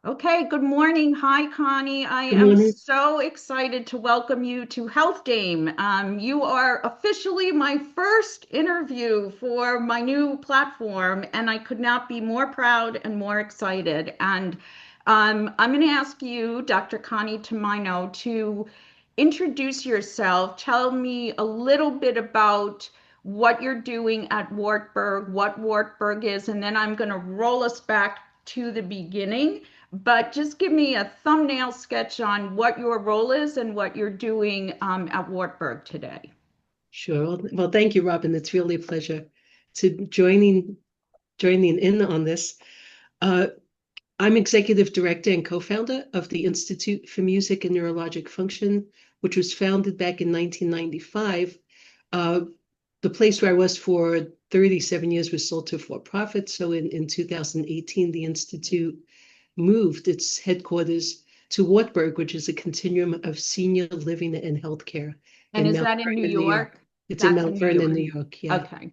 Okay, good morning. Hi, Connie. I Good am morning. so excited to welcome you to Health Game. You are officially my first interview for my new platform, and I could not be more proud and more excited. And I'm going to ask you, Dr. Connie Tomaino, to introduce yourself. Tell me a little bit about what you're doing at Wartburg, what Wartburg is, and then I'm going to roll us back to the beginning, but just give me a thumbnail sketch on what your role is and what you're doing at Wartburg today. Sure. Well, thank you, Robin. It's really a pleasure to joining in on this. Uh, I'm executive director and co-founder of the Institute for Music and Neurologic Function, which was founded back in 1995. Uh, the place where I was for 37 years was sold to for-profit. So in 2018, the Institute moved its headquarters to Wartburg, which is a continuum of senior living and healthcare And in is Mount that in New Vernon, New York. York? It's in That's in Mount New Vernon, York. New York. Yeah. Okay.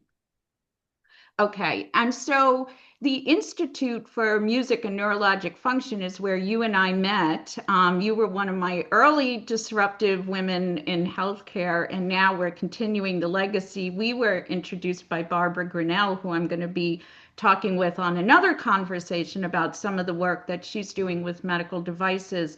Okay. And so the Institute for Music and Neurologic Function is where you and I met. You were one of my early disruptive women in healthcare, and now we're continuing the legacy. We were introduced by Barbara Grinnell, who I'm going to be talking with on another conversation about some of the work that she's doing with medical devices.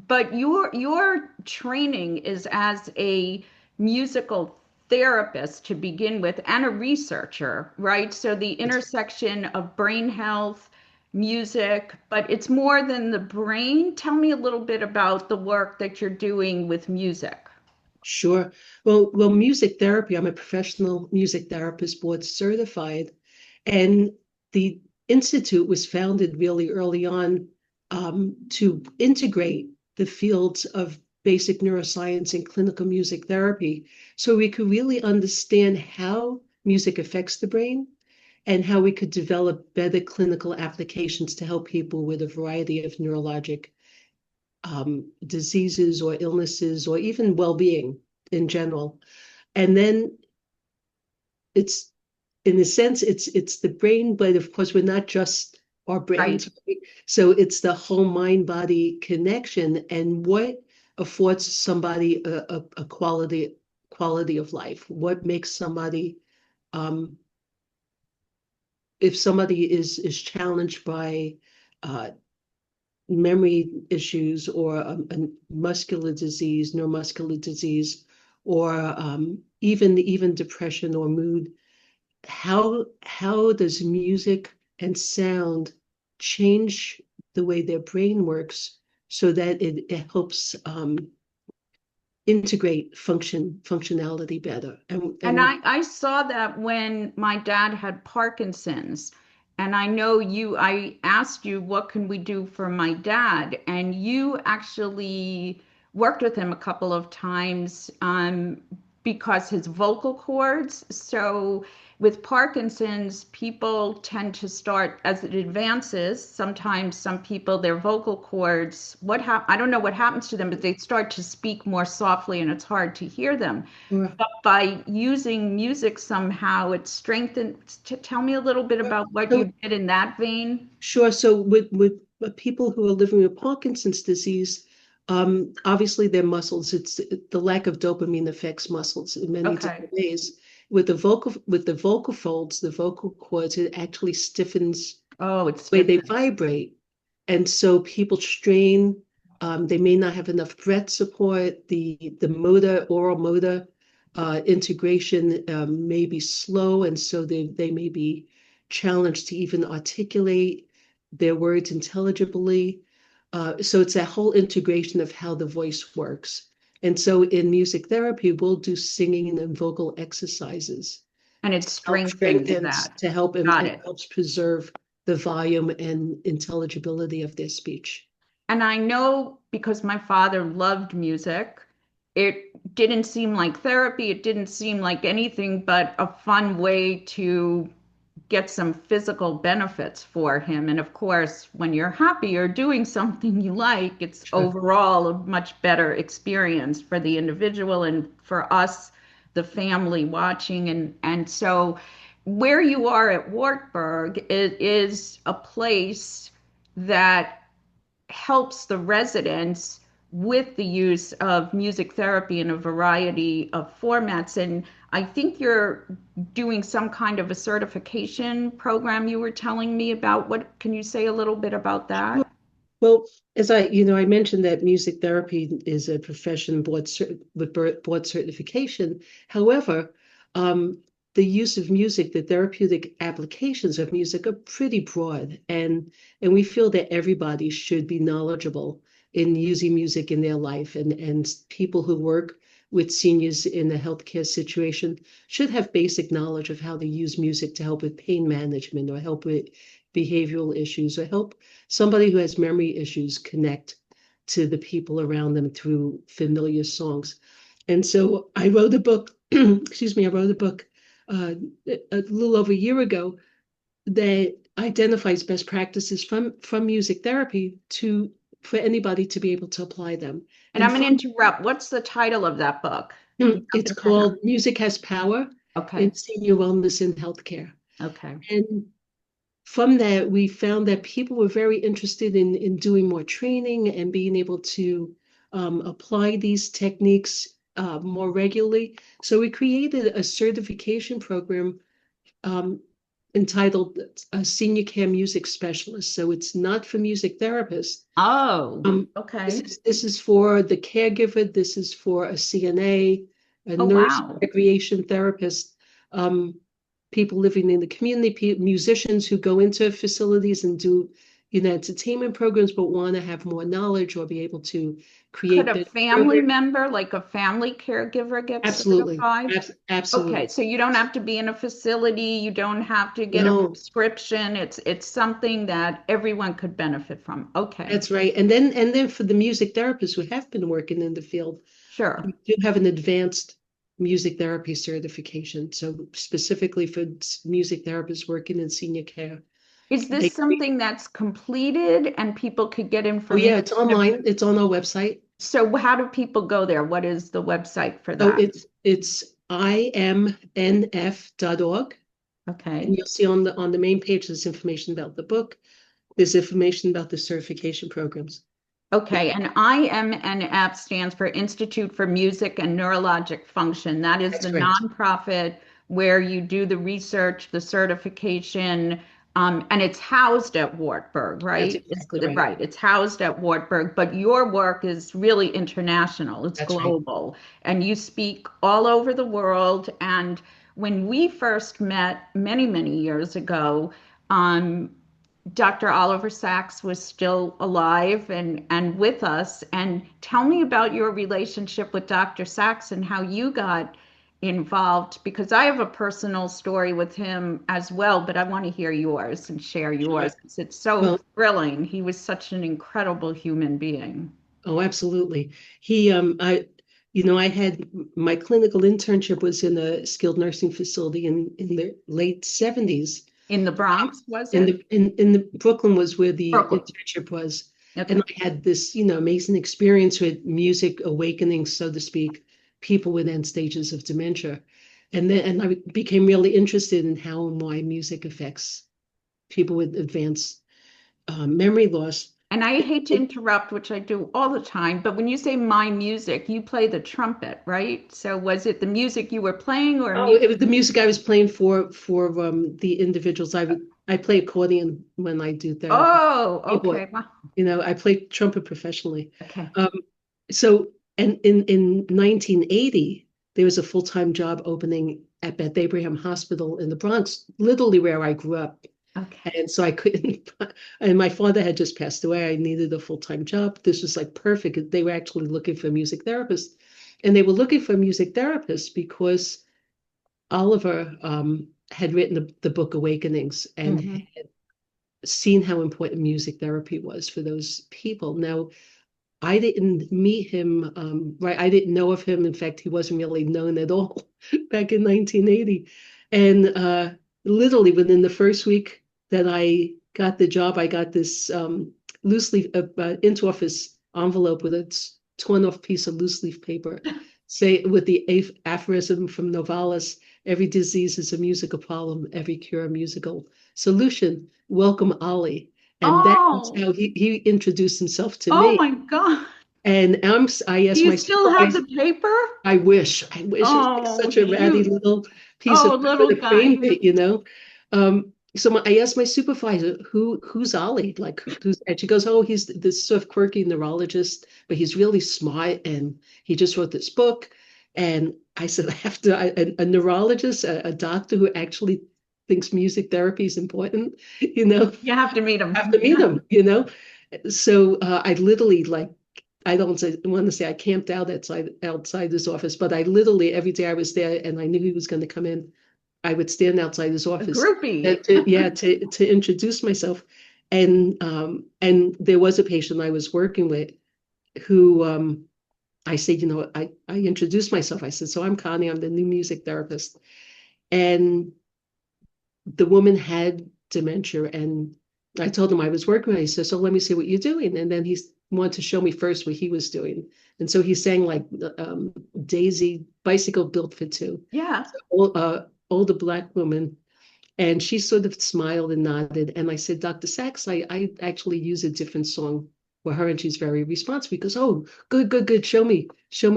But your training is as a musical therapist to begin with and a researcher, right? So the intersection of brain health, music, but it's more than the brain. Tell me a little bit about the work that you're doing with music. Sure. Well, music therapy, I'm a professional music therapist, board certified. And the Institute was founded really early on to integrate the fields of basic neuroscience and clinical music therapy so we could really understand how music affects the brain and how we could develop better clinical applications to help people with a variety of neurologic diseases or illnesses or even well-being in general. And then it's in a sense it's the brain, but of course we're not just our Right. brains, right? So it's the whole mind body connection and what affords somebody a quality of life. What makes somebody um, if somebody is challenged by uh, memory issues or a muscular disease, neuromuscular disease, or even depression or mood. How does music and sound change the way their brain works so that it helps integrate functionality better And and I saw that when my dad had Parkinson's. And I know I asked you, what can we do for my dad? And you actually worked with him a couple of times because his vocal cords. So with Parkinson's, people tend to start as it advances. Sometimes some people, their vocal cords, I don't know what happens to them, but they start to speak more softly and it's hard to hear them, Sure. by using music somehow it strengthened. Tell me a little bit about what So you did in that vein. sure. So with people who are living with Parkinson's disease, obviously their muscles, it's the lack of dopamine affects muscles in many Okay. different ways. With the vocal folds, the vocal cords, it actually stiffens Oh, it's the way they different. vibrate. And so people strain, they may not have enough breath support, the oral motor integration may be slow, and so they may be challenged to even articulate their words intelligibly. So it's that whole integration of how the voice works. And so in music therapy, we'll do singing and vocal exercises And it to help strengthens strengthen, that. to help Got it it. helps preserve the volume and intelligibility of their speech. And I know because my father loved music, it didn't seem like therapy, it didn't seem like anything but a fun way to get some physical benefits for him. And of course, when you're happy, you're doing something you like, it's Sure. overall a much better experience for the individual and for us, the family watching. And so where you are at Wartburg is a place that helps the residents with the use of music therapy in a variety of formats. And I think you're doing some kind of a certification program you were telling me about. What can you say a little bit about that? Well, as I mentioned that music therapy is a profession with board certification. However, the use of music, the therapeutic applications of music are pretty broad, and we feel that everybody should be knowledgeable in using music in their life, and people who work with seniors in a healthcare situation should have basic knowledge of how to use music to help with pain management or help with behavioral issues or help somebody who has memory issues connect to the people around them through familiar songs. And so I wrote a book, excuse me, I wrote a book a little over a year ago that identifies best practices from music therapy to for anybody to be able to apply them. And I'm And going to from interrupt. What's the title of that book? Do you it's happen to know? called Music Has Power in Okay. Senior Wellness in Healthcare. Okay. And from that, we found that people were very interested in doing more training and being able to apply these techniques more regularly. So we created a certification program um, entitled Senior Care Music Specialist. So it's not for music therapists. Oh, This okay. is for the caregiver. This is for a CNA, a Oh, nurse, wow. recreation therapist, um, people living in the community, musicians who go into facilities and do, entertainment programs, but want to have more knowledge or be able to Could create a better family programs. member, like a family caregiver, get Absolutely, certified? Okay, absolutely. so you don't have to be in a facility, you don't have to get a No, prescription. It's something that everyone could benefit from. Okay, that's right. And then for the music therapists who have been working in the field, sure. we do have an advanced music therapy certification. So specifically for music therapists working in senior care. Is They, this something that's completed and people could get oh yeah, information? it's online. It's on our website. So how do people go there? What is the website for So that? it's imnf.org. And Okay. you'll see on the main page there's information about the book. There's information about the certification programs. Okay, and IMNF stands for Institute for Music and Neurologic Function. That is That's the correct. nonprofit where you do the research, the certification, and it's housed at Wartburg, That's right? exactly right. Right, it's housed at Wartburg, but your work is really international, it's That's right. global, and you speak all over the world. And when we first met many, many years ago, um, Dr. Oliver Sacks was still alive and with us. And tell me about your relationship with Dr. Sacks and how you got involved, because I have a personal story with him as well, but I want to hear yours and share Sure. yours because it's so Well, thrilling. He was such an incredible human being. oh, absolutely. I had my clinical internship was in a skilled nursing facility in the late 70s. In the Bronx, was In it? the Brooklyn was where the Brooklyn. internship was. And Okay. I had this, amazing experience with music awakening, so to speak, people with end stages of dementia. And I became really interested in how and why music affects people with advanced memory loss. And I hate to interrupt, which I do all the time, but when you say my music, you play the trumpet, right? So was it the music you were playing or Oh, music? it was the music I was playing for the individuals. I play accordion when I do therapy. Oh, Keyboard. okay. Wow. I play trumpet professionally. Okay. Um, so and in 1980, there was a full-time job opening at Beth Abraham Hospital in the Bronx, literally where I grew up. Okay. And so I couldn't, and my father had just passed away. I needed a full-time job. This was like perfect. They were actually looking for a music therapist. And they were looking for a music therapist because Oliver had written the book Awakenings and Hmm. had seen how important music therapy was for those people. Now, I didn't meet him, right? I didn't know of him. In fact, he wasn't really known at all back in 1980. And literally within the first week that I got the job, I got this loose leaf into-office envelope with a torn off piece of loose leaf paper, say with the aphorism from Novalis: "Every disease is a musical problem, every cure a musical solution. Welcome, Ollie." And that was Oh, how he introduced himself to oh me. my God. And I Do asked you my still have supervisor, the paper? I wish it was like Oh, such a ratty cute. little piece Oh, of little paper to frame guy. it, you know. I asked my supervisor, who's Ollie? Like, who's, and she goes, oh, he's this sort of quirky neurologist, but he's really smart, and he just wrote this book. And I said, I have to, a neurologist, a doctor who actually thinks music therapy is important, you know, You have to meet I him. have to meet Yeah. him, you know. So I literally like I don't want to say I camped out outside his office, but I literally every day I was there and I knew he was going to come in. I would stand outside his A office groupie. to introduce myself. And there was a patient I was working with who I said, I introduced myself. I said, so I'm Connie, I'm the new music therapist. And the woman had dementia, and I told him I was working with her. He said, so let me see what you're doing. And then he wanted to show me first what he was doing. And so he sang like Daisy, Bicycle Built for Two. Yeah. Older Black woman. And she sort of smiled and nodded. And I said, Dr. Sachs, I actually use a different song for her. And she's very responsive because, oh, good, good, good. Show me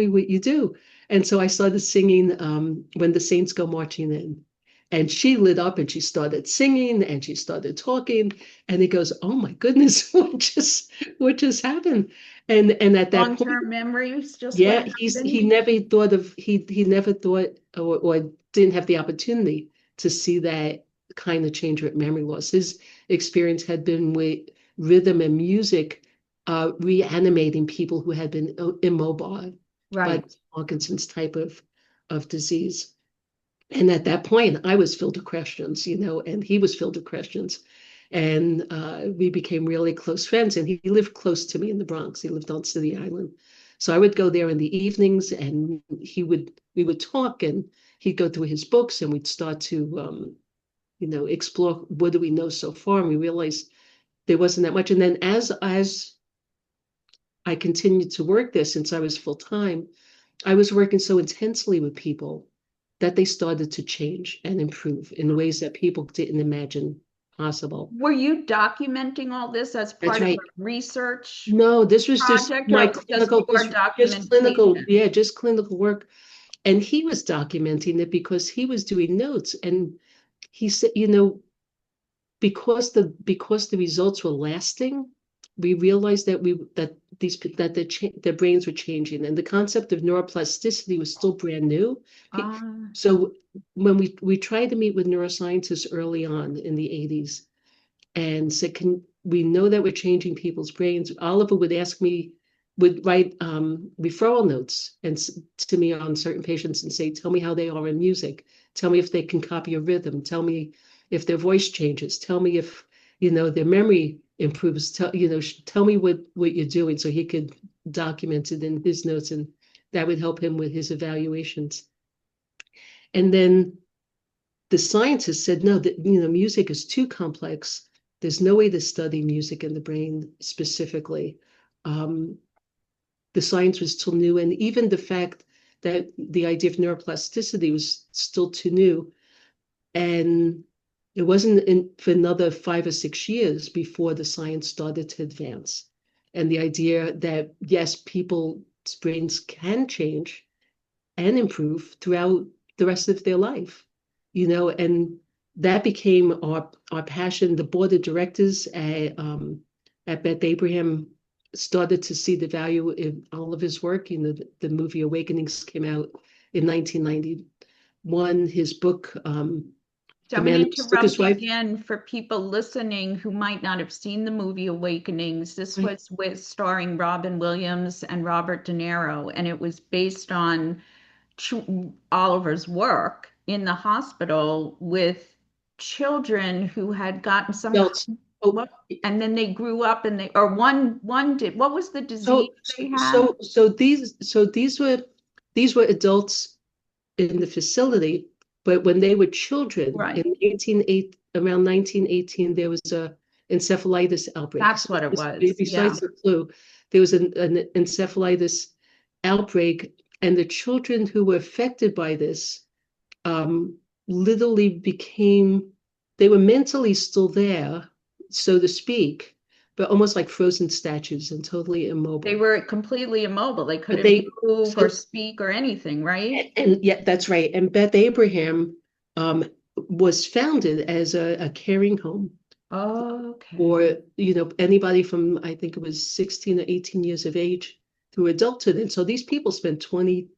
what you do. And so I started singing When the Saints Go Marching In. And she lit up and she started singing and she started talking. And he goes, oh my goodness, what just happened? And at that point, Long-term memories, just what yeah, happened. he never thought or didn't have the opportunity to see that kind of change with memory loss. His experience had been with rhythm and music, reanimating people who had been immobile by Right. Parkinson's type of disease. And at that point, I was filled with questions, and he was filled with questions. And we became really close friends. And he lived close to me in the Bronx. He lived on City Island. So I would go there in the evenings and we would talk and he'd go through his books and we'd start to, explore what do we know so far. And we realized there wasn't that much. And then as I continued to work there since I was full time, I was working so intensely with people that they started to change and improve in ways that people didn't imagine possible. Were you documenting all this as That's part of right. a research No, this was just project, or my it was just clinical, your just clinical, documentation? yeah, just clinical work. And he was documenting it because he was doing notes. And he said, because the results were lasting, we realized that their brains were changing, and the concept of neuroplasticity was still brand new. Ah, So when we tried to meet with neuroscientists early on in the 80s and said, can we know that we're changing people's brains? Oliver would write referral notes to me on certain patients and say, tell me how they are in music. Tell me if they can copy a rhythm. Tell me if their voice changes. Tell me if, their memory improves. Tell me what you're doing so he could document it in his notes, and that would help him with his evaluations. And then the scientists said, no, that, music is too complex. There's no way to study music in the brain specifically. Um, the science was still new. And even the fact that the idea of neuroplasticity was still too new. And it wasn't for another 5 or 6 years before the science started to advance. And the idea that, yes, people's brains can change and improve throughout the rest of their life, and that became our passion. The board of directors at Beth Abraham started to see the value in all of his work. The movie Awakenings came out in 1991. His book, so The I'm going to Man Who Took His interrupt Wife. again for people listening who might not have seen the movie Awakenings. This Right. was with starring Robin Williams and Robert De Niro, and it was based on Oliver's work in the hospital with children who had gotten some Adults. Oh, what, and then they grew up and one did, what was the disease so they had? these were adults in the facility, but when they were children Right. around 1918, there was a encephalitis outbreak. That's So what it was. Yeah. besides the flu, there was an encephalitis outbreak, and the children who were affected by this um, literally they were mentally still there, so to speak, but almost like frozen statues and totally They immobile. were completely immobile. They But couldn't they move or so speak or anything, right? and yeah, that's right. And Beth Abraham was founded as a caring home Okay. for, anybody from, I think it was 16 or 18 years of age through adulthood. And so these people spent 20,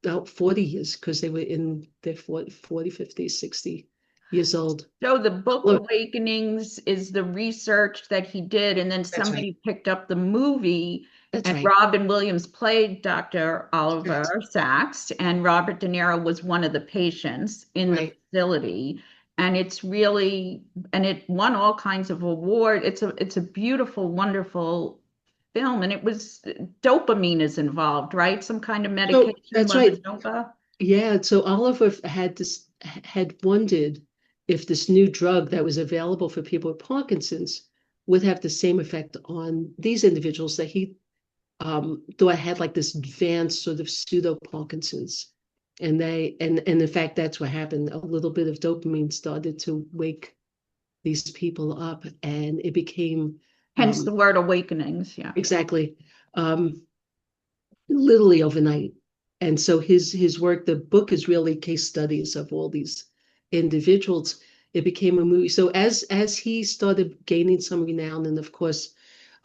about 40 years because they were in their 40, 50, 60 years old. So the book Look, Awakenings is the research that he did, and then that's right. somebody picked up the movie, That's and right. Robin Williams played Dr. Oliver Correct. Sacks, and Robert De Niro was one of the patients in the Right. facility. And it's really, and it won all kinds of awards. It's a beautiful, wonderful film, and it was dopamine is involved, right? Some kind of So medication, that's right. levodopa. Yeah. So Oliver had wondered if this new drug that was available for people with Parkinson's would have the same effect on these individuals that he thought had like this advanced sort of pseudo Parkinson's. And in fact that's what happened. A little bit of dopamine started to wake these people up, and it became Hence the um, word awakenings. Yeah. exactly um, literally overnight. And so his work, the book is really case studies of all these individuals. It became a movie. So as he started gaining some renown, and of course,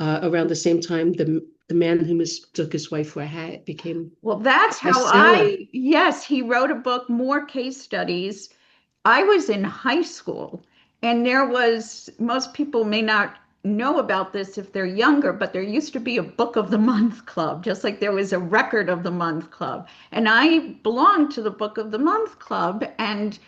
around the same time, the man who mistook his wife for a hat became Well, a that's how bestseller. yes, he wrote a book, more case studies. I was in high school, and most people may not know about this if they're younger, but there used to be a book of the month club, just like there was a record of the month club. And I belonged to the book of the month club, and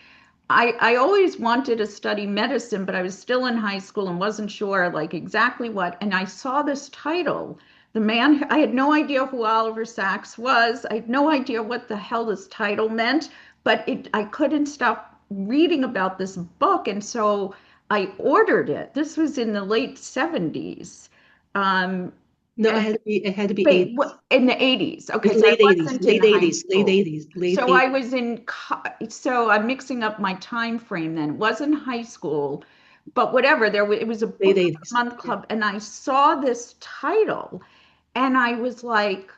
I always wanted to study medicine, but I was still in high school and wasn't sure like exactly what. And I saw this title. I had no idea who Oliver Sacks was. I had no idea what the hell this title meant, but I couldn't stop reading about this book. And so I ordered it. This was in the late 70s. Um, No, and it had to be 80s. in the 80s. Okay, so I Late 80s, wasn't in late high 80s, late school. 80s, late So I 80s, was so I'm mixing up my time frame then. It wasn't high school, but whatever. It was a late book of the 80s. month Yeah. club, and I saw this title, and I was like,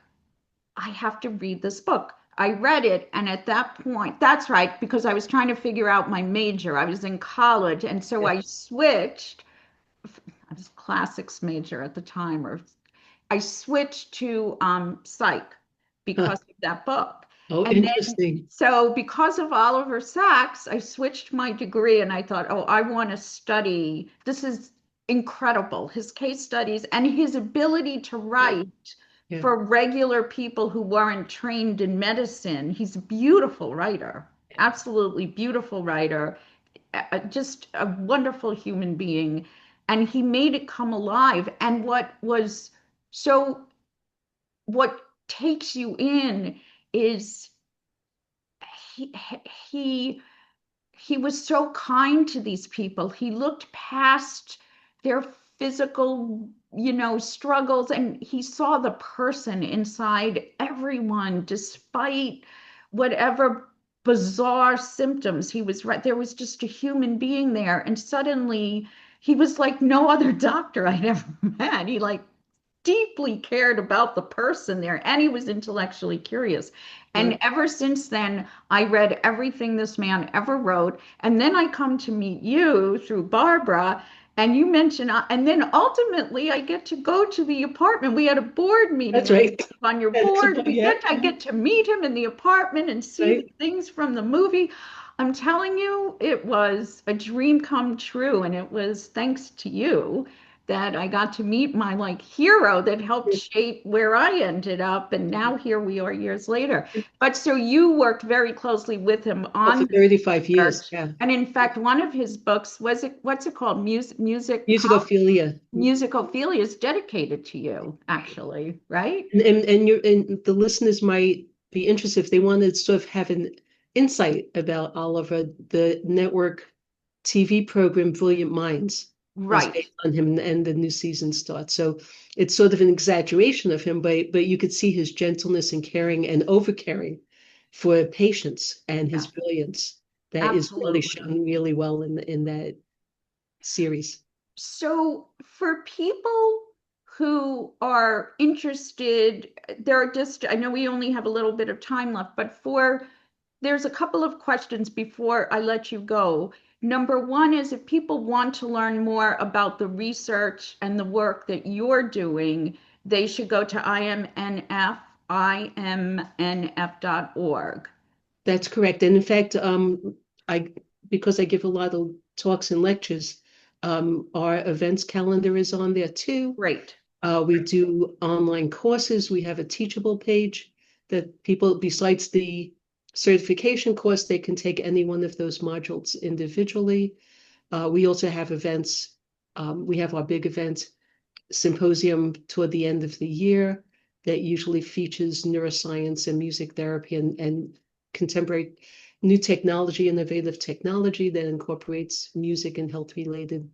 I have to read this book. I read it, and at that point, that's right, because I was trying to figure out my major. I was in college, and so Yeah. I switched. I was a classics major at the time, or I switched to psych Huh. because of that book. Oh, And then, interesting. so because of Oliver Sacks, I switched my degree and I thought, oh, I want to study. This is incredible. His case studies and his ability to Yeah. write Yeah. for regular people who weren't trained in medicine. He's a beautiful writer, absolutely beautiful writer, just a wonderful human being. And he made it come alive. And so, what takes you in is he, he, he was so kind to these people. He looked past their physical, struggles, and he saw the person inside everyone, despite whatever bizarre symptoms. He was right. There was just a human being there, and suddenly he was like no other doctor I'd ever met. He like deeply cared about the person there, and he was intellectually curious. Yeah. And ever since then, I read everything this man ever wrote. And then I come to meet you through Barbara, and you mention, and then ultimately I get to go to the apartment. We had a board meeting That's right. on your That's board. yeah. I get to meet him in the apartment and see the Right. things from the movie. I'm telling you, it was a dream come true, and it was thanks to you that I got to meet my like hero that helped Yeah. shape where I ended up. And now here we are years later. But so you worked very closely with him Oh, for on this 35 years. research. Yeah. And in fact, one of his books what's it called? Musicophilia. Musicophilia is dedicated to you, actually, right? And the listeners might be interested if they want to sort of have an insight about Oliver. The network TV program Brilliant Minds is Right. based on him, and the new season starts. So it's sort of an exaggeration of him, but you could see his gentleness and caring and overcaring for patients and his Yes, brilliance that is really absolutely. shown really well in that series. So for people who are interested, there are just, I know we only have a little bit of time left, but there's a couple of questions before I let you go. Number one is if people want to learn more about the research and the work that you're doing, they should go to imnf.org. That's correct. And in fact, I because I give a lot of talks and lectures, our events calendar is on there too. Great. We do online courses. We have a teachable page that people, besides the certification course, they can take any one of those modules individually. We also have events. We have our big event symposium toward the end of the year that usually features neuroscience and music therapy and contemporary new technology, innovative technology that incorporates music and health related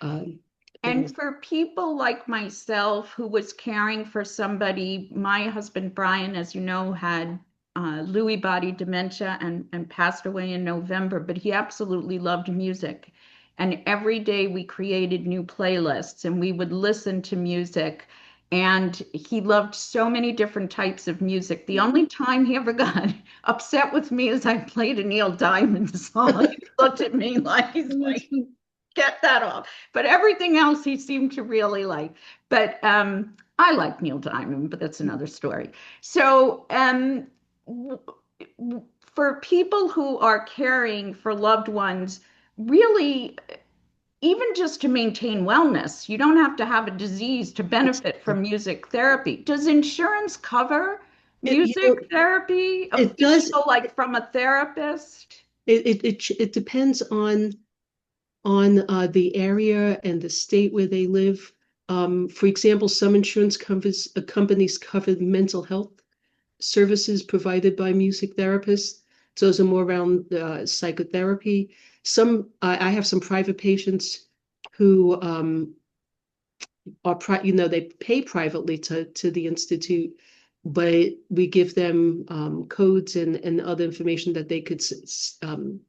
And things. for people like myself who was caring for somebody, my husband Brian, as you know, had Lewy body dementia and passed away in November, but he absolutely loved music. And every day we created new playlists and we would listen to music. And he loved so many different types of music. The only time he ever got upset with me is I played a Neil Diamond song. He looked at me like he's like, get that off. But everything else he seemed to really like. But I like Neil Diamond, but that's another story. So for people who are caring for loved ones, really, even just to maintain wellness, you don't have to have a disease to benefit from music therapy. Does insurance cover You know, music therapy it does. official, like from a therapist? It depends on the area and the state where they live. For example, some insurance companies cover mental health services provided by music therapists. So those are more around psychotherapy. I have some private patients who they pay privately to the institute, but we give them codes and other information that they could Submit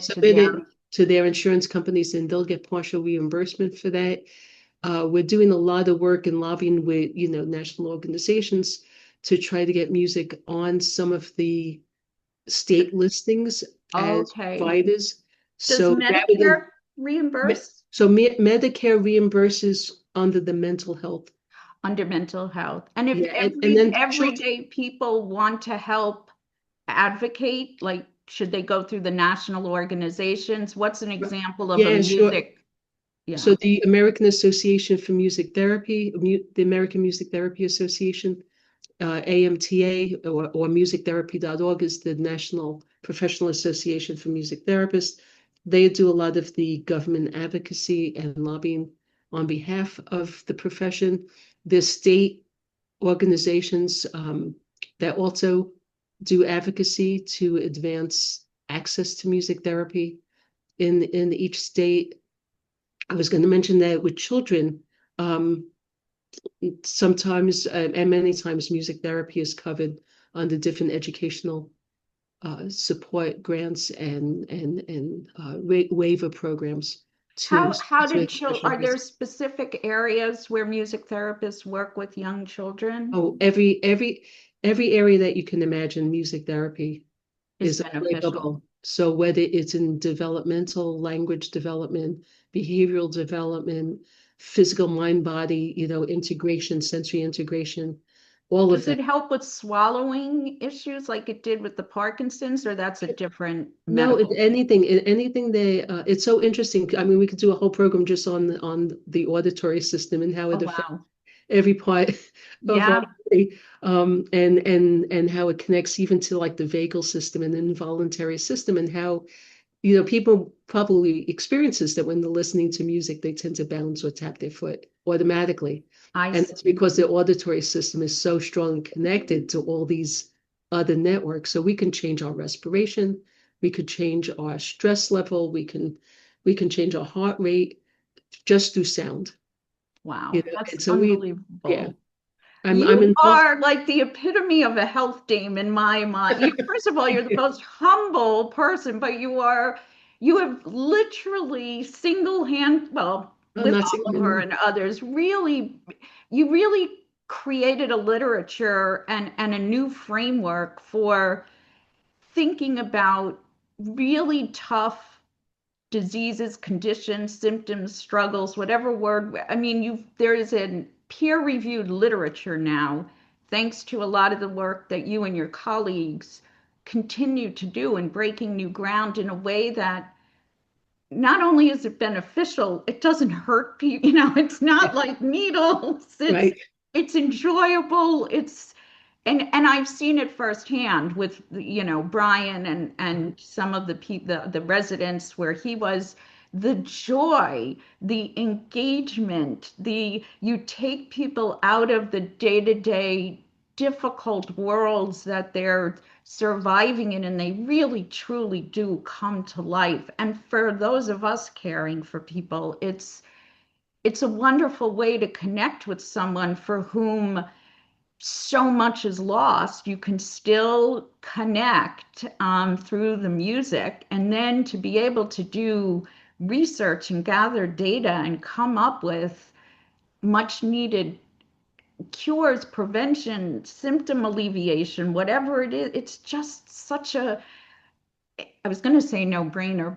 to submit it their. to their insurance companies, and they'll get partial reimbursement for that. We're doing a lot of work and lobbying with, national organizations to try to get music on some of the state listings as Okay. providers. Does So rather than Medicare reimburse Medicare reimburses under the mental health. under mental health? And if Yeah, and then everyday people want to help advocate, like should they go through the national organizations? What's an example of a yeah, sure. music? So Yeah. the American Association for Music Therapy, the American Music Therapy Association, AMTA or musictherapy.org is the National Professional Association for Music Therapists. They do a lot of the government advocacy and lobbying on behalf of the profession. There's state organizations that also do advocacy to advance access to music therapy in each state. I was going to mention that with children, um, sometimes and many times music therapy is covered under different educational support grants and waiver programs to How do children, special are there needs. specific areas where music therapists work with young children? Oh, every area that you can imagine, music therapy Is is beneficial. applicable. So whether it's in developmental language development, behavioral development, physical mind body, integration, sensory integration, all of Does that. it help with swallowing issues like it did with the Parkinson's, or that's a different No, medical thing? anything they it's so interesting. I mean, we could do a whole program just on the auditory system and how Oh, it affects wow. every part of our Yeah, body, and how it connects even to like the vagal system and the involuntary system, and how people probably experiences that when they're listening to music, they tend to bounce or tap their foot automatically. I And it's see. because the auditory system is so strong and connected to all these other networks. So we can change our respiration, we could change our stress level, we can change our heart rate just through sound. Wow, And that's so yeah, unbelievable. I'm You involved. are like the epitome of a health dame in my mind. First of all, you're the most humble person, but you have literally single hand, well, Oh, with not seeing Oliver and others, really, you really created a literature and a new framework for thinking about really tough diseases, conditions, symptoms, struggles, whatever word. I mean, there is a peer-reviewed literature now, thanks to a lot of the work that you and your colleagues continue to do in breaking new ground in a way that not only is it beneficial, it doesn't hurt people. It's not Yeah, like needles. right. It's enjoyable. And I've seen it firsthand with Brian and some of the residents where he was the joy, the engagement, the you take people out of the day-to-day difficult worlds that they're surviving in, and they really truly do come to life. And for those of us caring for people, it's a wonderful way to connect with someone for whom so much is lost. You can still connect through the music, and then to be able to do research and gather data and come up with much needed cures, prevention, symptom alleviation, whatever it is. It's just such a, I was going to say no brainer,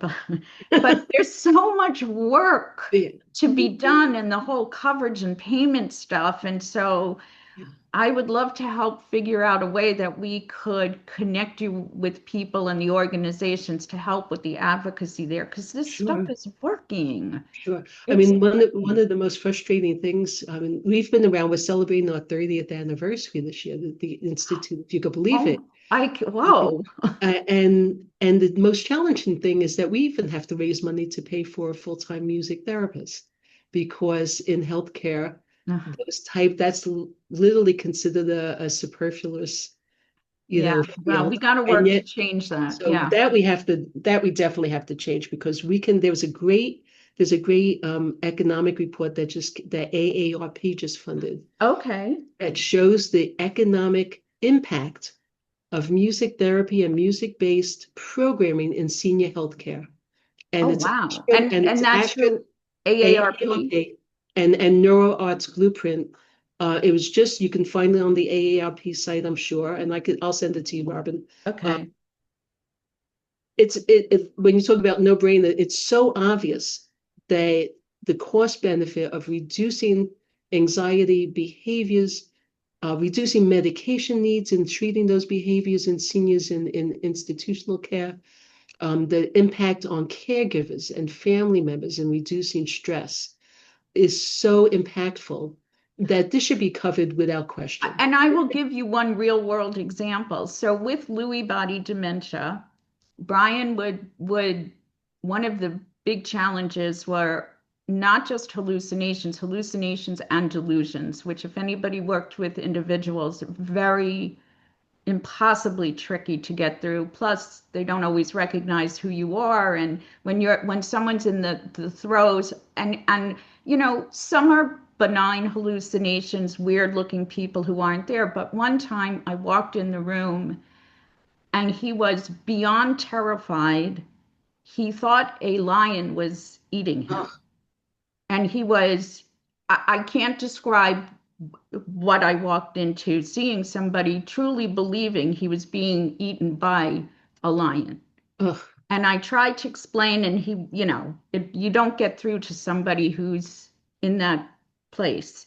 but there's so much work Yeah. to be done in the whole coverage and payment stuff. And so Yeah. I would love to help figure out a way that we could connect you with people and the organizations to help with the advocacy there, because this stuff Sure. is working. Sure. I It's mean, one working. of the most frustrating things, I mean, we've been around, we're celebrating our 30th anniversary this year, the Institute, if you could believe it. Oh, whoa. And the most challenging thing is that we even have to raise money to pay for a full-time music therapist because in healthcare, that's literally considered a superfluous, Yeah, well, we field. got to And work to yet, change that. so Yeah. that we definitely have to change because there's a great economic report that AARP just funded Okay. that shows the economic impact of music therapy and music-based programming in senior healthcare. Oh, And wow. it's And that's actually through AARP? AARP and NeuroArts Blueprint. It was just you can find it on the AARP site, I'm sure, and I'll send it to you, Robin. Uh, Okay. when you talk about no brainer, it's so obvious that the cost benefit of reducing anxiety behaviors, reducing medication needs and treating those behaviors in seniors in institutional care, the impact on caregivers and family members in reducing stress is so impactful that this should be covered without question. And I will give you one real world example. So with Lewy body dementia, Brian would one of the big challenges were not just hallucinations and delusions, which if anybody worked with individuals, very impossibly tricky to get through. Plus, they don't always recognize who you are. And when someone's in the throes, and some are benign hallucinations, weird looking people who aren't there. But one time I walked in the room and he was beyond terrified. He thought a lion was eating him. Oh, And I can't describe what I walked into, seeing somebody truly believing he was being eaten by a lion. oh, And I tried to explain, and you don't get through to somebody who's in that place.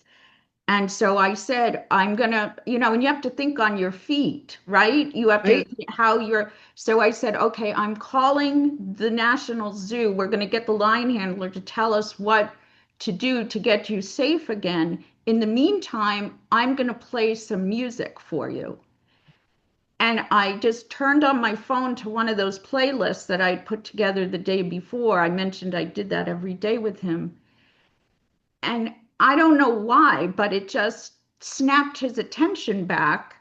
And so I said, I'm gonna, and you have to think on your feet, right? You have to right. how you're. So I said, okay, I'm calling the National Zoo. We're gonna get the lion handler to tell us what to do to get you safe again. In the meantime, I'm gonna play some music for you. And I just turned on my phone to one of those playlists that I put together the day before. I mentioned I did that every day with him. And I don't know why, but it just snapped his attention back.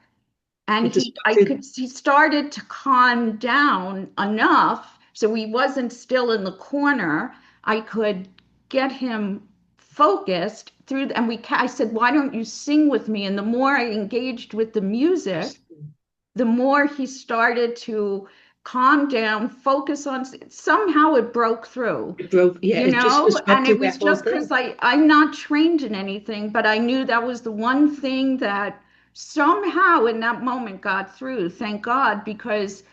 And It disrupted. he started to calm down enough so he wasn't still in the corner. I could get him focused through, and I said, why don't you sing with me? And the more I engaged with the music, the more he started to calm down, focus on, somehow it broke through, It broke, yeah, you it just know, and it disrupted was that whole just because thing. I'm not trained in anything, but I knew that was the one thing that somehow in that moment got through. Thank God, because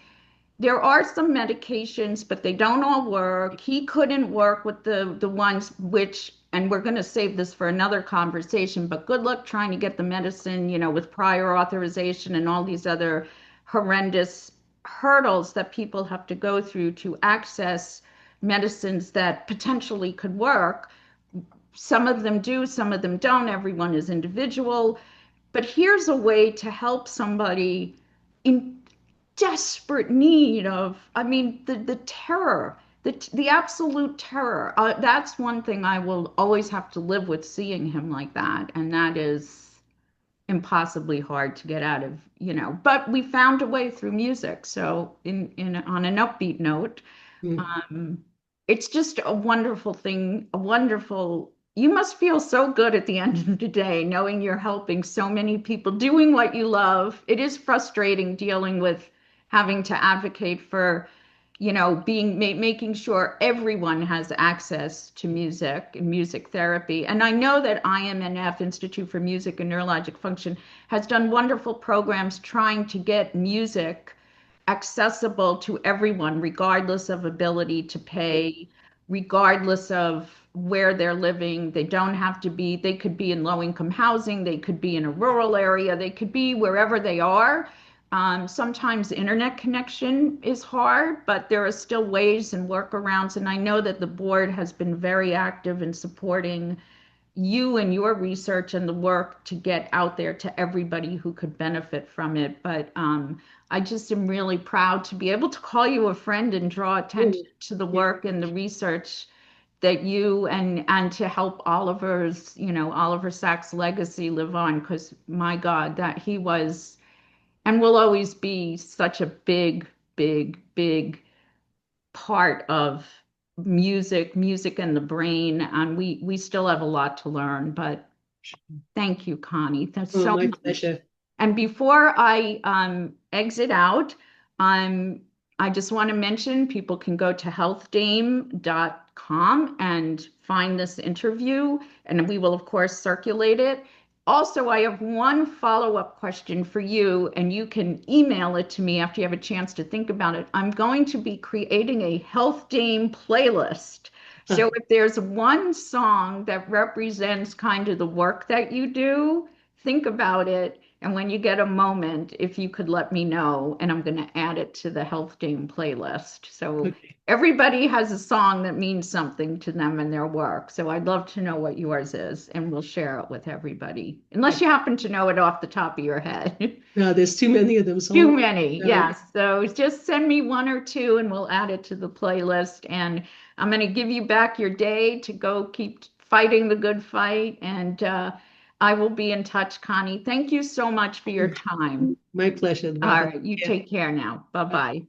there are some medications, but they don't all work. He couldn't work with the ones which, and we're going to save this for another conversation, but good luck trying to get the medicine, you know, with prior authorization and all these other horrendous hurdles that people have to go through to access medicines that potentially could work. Some of them do, some of them don't. Everyone is individual. But here's a way to help somebody in desperate need of, I mean, the terror, the absolute terror. That's one thing I will always have to live with, seeing him like that. And that is impossibly hard to get out of, you know. But we found a way through music. So in on an upbeat note, Mm. um, it's just a wonderful thing, a wonderful, you must feel so good at the end of the day, knowing you're helping so many people doing what you love. It is frustrating dealing with having to advocate for, you know, making sure everyone has access to music and music therapy. And I know that IMNF, Institute for Music and Neurologic Function, has done wonderful programs trying to get music accessible to everyone, regardless of ability to pay, regardless of where they're living. They don't have to be, they could be in low income housing, they could be in a rural area, they could be wherever they are. Sometimes internet connection is hard, but there are still ways and workarounds. And I know that the board has been very active in supporting you and your research and the work to get out there to everybody who could benefit from it. But I just am really proud to be able to call you a friend and draw attention Mm. to the Yeah. work and the research that you and to help Oliver's, you know, Oliver Sacks' legacy live on, because my God, that he was and will always be such a big, big, big part of music and the brain. And we still have a lot to learn, but thank you, Connie. That's Oh, so my much. pleasure. And before I exit out, um, I just want to mention people can go to healthdame.com and find this interview, and we will, of course, circulate it. Also, I have one follow-up question for you, and you can email it to me after you have a chance to think about it. I'm going to be creating a Health Dame playlist. So Huh. if there's one song that represents kind of the work that you do, think about it. And when you get a moment, if you could let me know, and I'm going to add it to the Health Dame playlist. So Okay. everybody has a song that means something to them in their work. So I'd love to know what yours is, and we'll share it with everybody, unless Yeah. you happen to know it off the top of your head. No, there's too many of them, so Too I'll let many, you know. yes. So just send me one or two and we'll add it to the playlist. And I'm going to give you back your day to go keep fighting the good fight. And I will be in touch, Connie. Thank you so much for your time. My pleasure, All Robin. right, you Yeah. take care now. Bye bye.